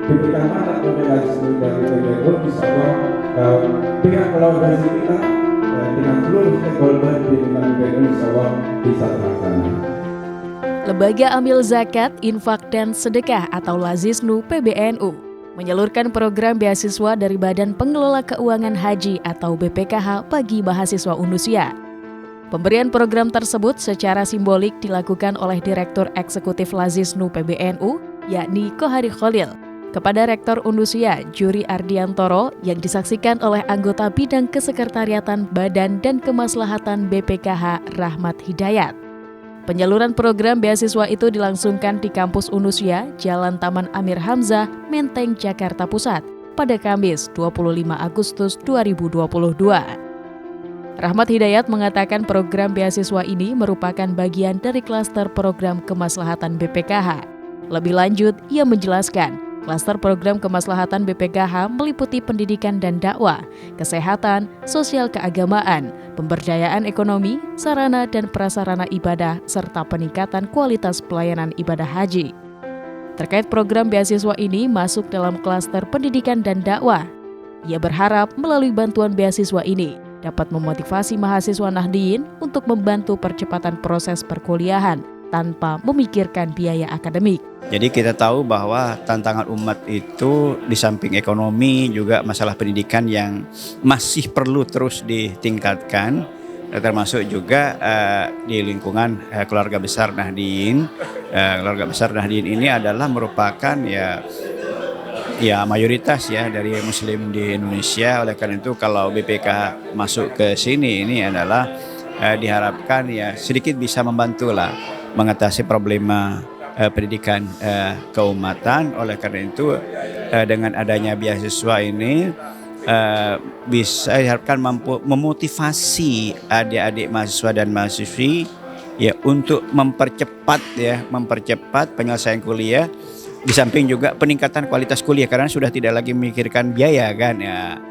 BPKH atau Lazisnu dari PBNU insya Allah dengan kolaborasi kita dengan seluruh stakeholder di lingkungan PBNU insya Allah bisa terlaksana. Lembaga Amil Zakat, Infak, dan Sedekah atau Lazisnu PBNU menyalurkan program beasiswa dari Badan Pengelola Keuangan Haji atau BPKH bagi mahasiswa Unusia. Pemberian program tersebut secara simbolik dilakukan oleh Direktur Eksekutif Lazisnu PBNU, yakni Kohari Khalil, kepada Rektor Unusia Juri Ardiantoro yang disaksikan oleh anggota Bidang Kesekretariatan Badan dan Kemaslahatan BPKH Rahmat Hidayat. Penyaluran program beasiswa itu dilangsungkan di kampus Unusia, Jalan Taman Amir Hamzah, Menteng, Jakarta Pusat, pada Kamis 25 Agustus 2022. Rahmat Hidayat mengatakan program beasiswa ini merupakan bagian dari klaster program kemaslahatan BPKH. Lebih lanjut, ia menjelaskan, klaster program kemaslahatan BPKH meliputi pendidikan dan dakwah, kesehatan, sosial keagamaan, pemberdayaan ekonomi, sarana dan prasarana ibadah, serta peningkatan kualitas pelayanan ibadah haji. Terkait program beasiswa ini masuk dalam klaster pendidikan dan dakwah. Ia berharap melalui bantuan beasiswa ini dapat memotivasi mahasiswa Nahdliyin untuk membantu percepatan proses perkuliahan tanpa memikirkan biaya akademik. Jadi kita tahu bahwa tantangan umat itu di samping ekonomi juga masalah pendidikan yang masih perlu terus ditingkatkan, termasuk juga di lingkungan keluarga besar Nahdliyin. Keluarga besar Nahdliyin ini adalah merupakan ya mayoritas ya dari muslim di Indonesia. Oleh karena itu kalau BPKH masuk ke sini ini adalah diharapkan ya sedikit bisa membantulah mengatasi problema pendidikan keumatan. Oleh karena itu dengan adanya beasiswa ini bisa diharapkan mampu memotivasi adik-adik mahasiswa dan mahasiswi ya untuk mempercepat penyelesaian kuliah, di samping juga peningkatan kualitas kuliah karena sudah tidak lagi memikirkan biaya kan ya.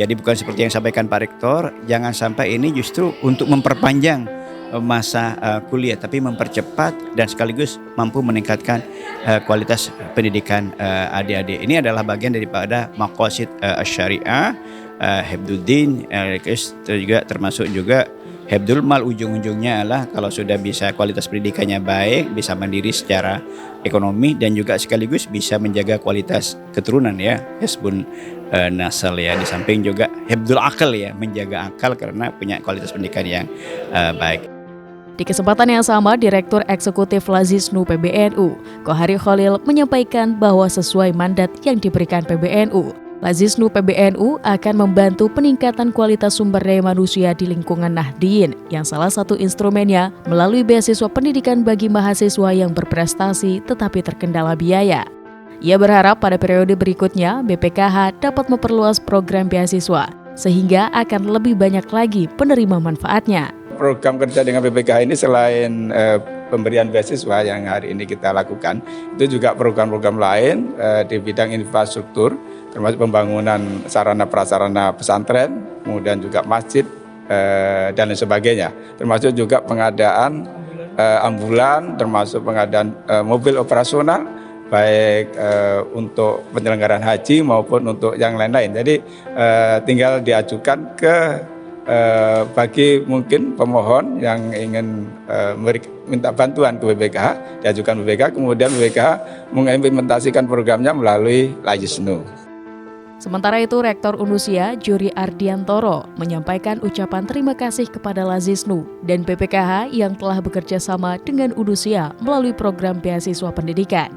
Jadi bukan seperti yang disampaikan Pak Rektor, jangan sampai ini justru untuk memperpanjang masa kuliah, tapi mempercepat dan sekaligus mampu meningkatkan kualitas pendidikan adik-adik. Ini adalah bagian daripada maqasid syariah, hifdzuddin, juga termasuk juga hifdzul mal, ujung-ujungnya adalah kalau sudah bisa kualitas pendidikannya baik, bisa mandiri secara ekonomi dan juga sekaligus bisa menjaga kualitas keturunan ya, hifdzun nasal ya, di samping juga hifdzul akal ya, menjaga akal karena punya kualitas pendidikan yang baik. Di kesempatan yang sama, Direktur Eksekutif Lazisnu PBNU, Kohari Khalil menyampaikan bahwa sesuai mandat yang diberikan PBNU, Lazisnu PBNU akan membantu peningkatan kualitas sumber daya manusia di lingkungan Nahdliyin, yang salah satu instrumennya melalui beasiswa pendidikan bagi mahasiswa yang berprestasi tetapi terkendala biaya. Ia berharap pada periode berikutnya BPKH dapat memperluas program beasiswa, sehingga akan lebih banyak lagi penerima manfaatnya. Program kerja dengan BPKH ini selain pemberian beasiswa yang hari ini kita lakukan, itu juga program-program lain di bidang infrastruktur, termasuk pembangunan sarana prasarana pesantren, kemudian juga masjid dan lain sebagainya. Termasuk juga pengadaan ambulan, termasuk pengadaan mobil operasional, baik untuk penyelenggaraan haji maupun untuk yang lain-lain. Jadi tinggal diajukan ke bagi mungkin pemohon yang ingin minta bantuan ke BPKH, diajukan BPKH, kemudian BPKH mengimplementasikan programnya melalui Lazisnu. Sementara itu, Rektor Unusia Juri Ardiantoro menyampaikan ucapan terima kasih kepada Lazisnu dan BPKH yang telah bekerja sama dengan Unusia melalui program beasiswa pendidikan.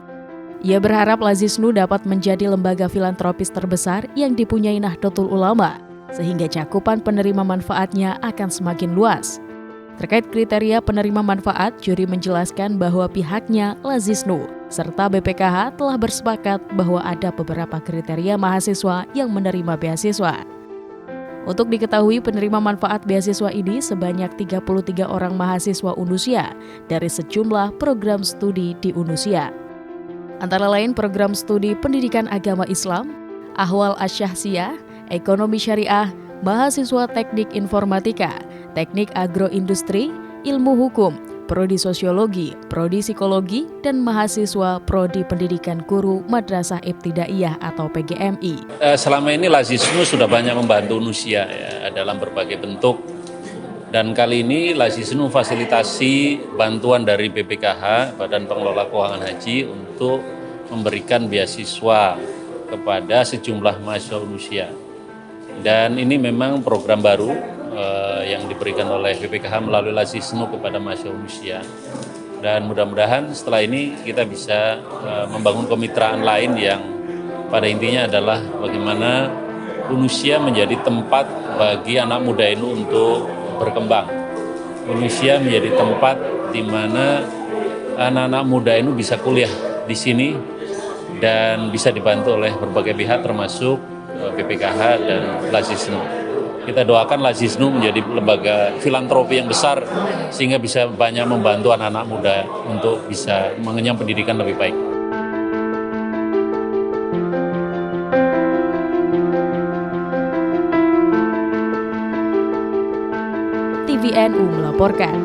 Ia berharap Lazisnu dapat menjadi lembaga filantropis terbesar yang dipunyai Nahdlatul Ulama, sehingga cakupan penerima manfaatnya akan semakin luas. Terkait kriteria penerima manfaat, juri menjelaskan bahwa pihaknya, Lazisnu, serta BPKH telah bersepakat bahwa ada beberapa kriteria mahasiswa yang menerima beasiswa. Untuk diketahui, penerima manfaat beasiswa ini sebanyak 33 orang mahasiswa Unusia dari sejumlah program studi di Unusia. Antara lain program studi Pendidikan Agama Islam, Ahwal Asy-Syahsiyah, Ekonomi Syariah, Mahasiswa Teknik Informatika, Teknik Agroindustri, Ilmu Hukum, Prodi Sosiologi, Prodi Psikologi, dan mahasiswa Prodi Pendidikan Guru Madrasah Ibtidaiyah atau PGMI. Selama ini Lazisnu sudah banyak membantu Nusia ya, dalam berbagai bentuk. Dan kali ini Lazisnu fasilitasi bantuan dari BPKH, Badan Pengelola Keuangan Haji, untuk memberikan beasiswa kepada sejumlah mahasiswa Nusia. Dan ini memang program baru yang diberikan oleh BPKH melalui Lazisnu kepada mahasiswa Nusia. Dan mudah-mudahan setelah ini kita bisa membangun kemitraan lain yang pada intinya adalah bagaimana Nusia menjadi tempat bagi anak muda ini untuk berkembang. Nusia menjadi tempat di mana anak-anak muda ini bisa kuliah di sini dan bisa dibantu oleh berbagai pihak termasuk BPKH dan Lazisnu. Kita doakan Lazisnu menjadi lembaga filantropi yang besar sehingga bisa banyak membantu anak-anak muda untuk bisa mengenyam pendidikan lebih baik. TVNU melaporkan.